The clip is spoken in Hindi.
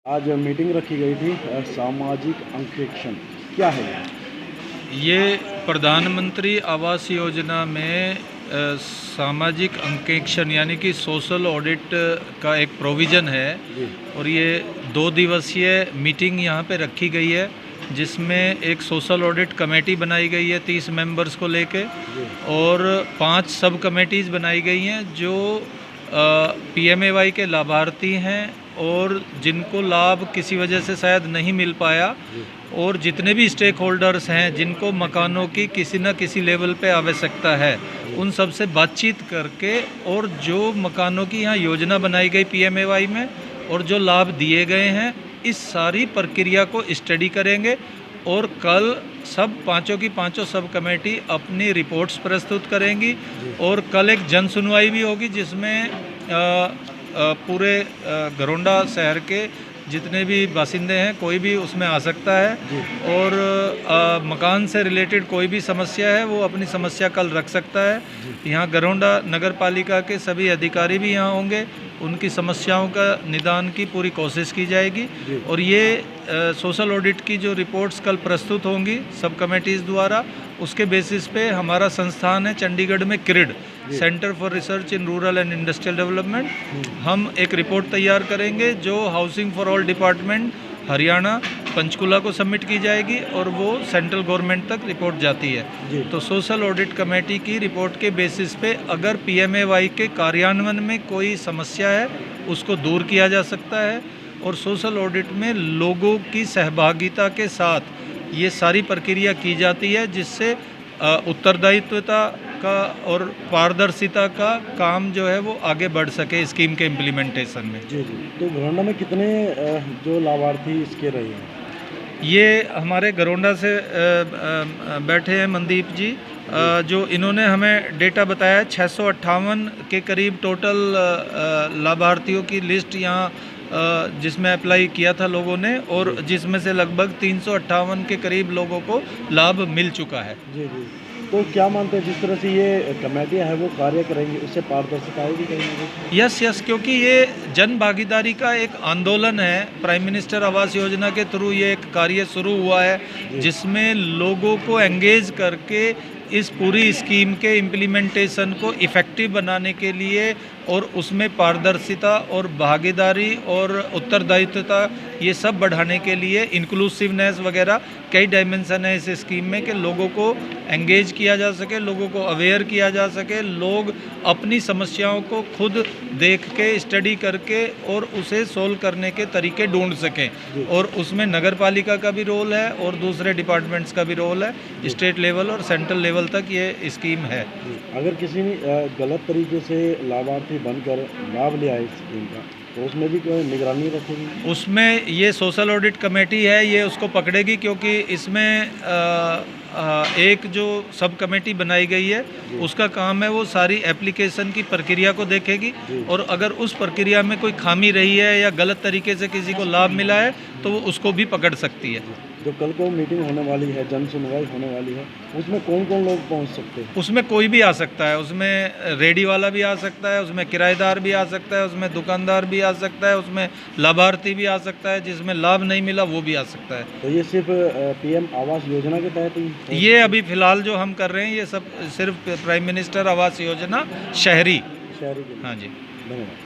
आज मीटिंग रखी गई थी सामाजिक अंकेक्षण क्या है ये प्रधानमंत्री आवास योजना में सामाजिक अंकेक्षण यानी कि सोशल ऑडिट का एक प्रोविज़न है जी। और ये 2 दिवसीय मीटिंग यहाँ पे रखी गई है जिसमें एक सोशल ऑडिट कमेटी बनाई गई है 30 मेंबर्स को लेके और 5 सब कमेटीज़ बनाई गई हैं जो PMAY के लाभार्थी हैं और जिनको लाभ किसी वजह से शायद नहीं मिल पाया और जितने भी स्टेक होल्डर्स हैं जिनको मकानों की किसी न किसी लेवल पे आवश्यकता है उन सब से बातचीत करके और जो मकानों की यहाँ योजना बनाई गई PMAY में और जो लाभ दिए गए हैं इस सारी प्रक्रिया को स्टडी करेंगे और कल सब पाँचों की पाँचों सब कमेटी अपनी रिपोर्ट्स प्रस्तुत करेंगी और कल एक जन सुनवाई भी होगी जिसमें पूरे घरोंडा शहर के जितने भी बासिंदे हैं कोई भी उसमें आ सकता है और मकान से रिलेटेड कोई भी समस्या है वो अपनी समस्या कल रख सकता है। यहाँ घरोंडा नगर पालिका के सभी अधिकारी भी यहाँ होंगे, उनकी समस्याओं का निदान की पूरी कोशिश की जाएगी और ये सोशल ऑडिट की जो रिपोर्ट्स कल प्रस्तुत होंगी सब कमेटीज़ द्वारा उसके बेसिस पे हमारा संस्थान है चंडीगढ़ में creed centre for research in rural and industrial development, हम एक रिपोर्ट तैयार करेंगे जो housing for all department Haryana Panchkula को सबमिट की जाएगी और वो सेंट्रल गवर्नमेंट तक रिपोर्ट जाती है। तो सोशल ऑडिट कमेटी की रिपोर्ट के बेसिस पे अगर PMAY के कार्यान्वयन में कोई समस्या है उसको दूर किया जा सकता है और सोशल ऑडिट में लोगों की सहभागिता के साथ ये सारी प्रक्रिया की जाती है जिससे उत्तरदायित्वता का और पारदर्शिता का काम जो है वो आगे बढ़ सके स्कीम के इम्प्लीमेंटेशन में। जी। तो घरोंडा में कितने जो लाभार्थी इसके रहे हैं? ये हमारे घरोंडा से बैठे हैं मनदीप जी जो इन्होंने हमें डेटा बताया 658 के करीब टोटल लाभार्थियों की लिस्ट यहाँ जिसमें अप्लाई किया था लोगों ने और जिसमें से लगभग 358 के करीब लोगों को लाभ मिल चुका है। जी। तो क्या मानते हैं जिस तरह से ये कमेटियाँ हैं वो कार्य करेंगी उससे पारदर्शिता आएगी कहीं? यस, क्योंकि ये जन भागीदारी का एक आंदोलन है। प्राइम मिनिस्टर आवास योजना के थ्रू ये एक कार्य शुरू हुआ है जिसमें लोगों को एंगेज करके इस पूरी स्कीम के इम्प्लीमेंटेशन को इफ़ेक्टिव बनाने के लिए और उसमें पारदर्शिता और भागीदारी और उत्तरदायित्वता ये सब बढ़ाने के लिए इंक्लूसिवनेस वगैरह कई डायमेंशन है इस स्कीम में कि लोगों को एंगेज किया जा सके, लोगों को अवेयर किया जा सके, लोग अपनी समस्याओं को खुद देख के स्टडी करके और उसे सोल्व करने के तरीके ढूंढ सकें और उसमें नगर पालिका का भी रोल है और दूसरे डिपार्टमेंट्स का भी रोल है, स्टेट लेवल और सेंट्रल लेवल तक ये स्कीम है। अगर किसी ने गलत तरीके से लाभार्थी बनकर लाभ लिया है इस स्कीम का तो उसमें भी कोई निगरानी रखेगी? उसमें ये सोशल ऑडिट कमेटी है ये उसको पकड़ेगी क्योंकि इसमें एक जो सब कमेटी बनाई गई है उसका काम है वो सारी एप्लीकेशन की प्रक्रिया को देखेगी और अगर उस प्रक्रिया में कोई खामी रही है या गलत तरीके से किसी को लाभ मिला है तो वो उसको भी पकड़ सकती है। जो कल को मीटिंग होने वाली है, जन सुनवाई होने वाली है, उसमें कौन कौन लोग पहुंच सकते हैं? उसमें कोई भी आ सकता है, उसमें रेडी वाला भी आ सकता है, उसमें किराएदार भी आ सकता है, उसमें दुकानदार भी आ सकता है, उसमें लाभार्थी भी आ सकता है, जिसमें लाभ नहीं मिला वो भी आ सकता है। तो ये सिर्फ PM आवास योजना के तहत ही? ये अभी फ़िलहाल जो हम कर रहे हैं ये सब सिर्फ प्राइम मिनिस्टर आवास योजना शहरी। हाँ जी, धन्यवाद।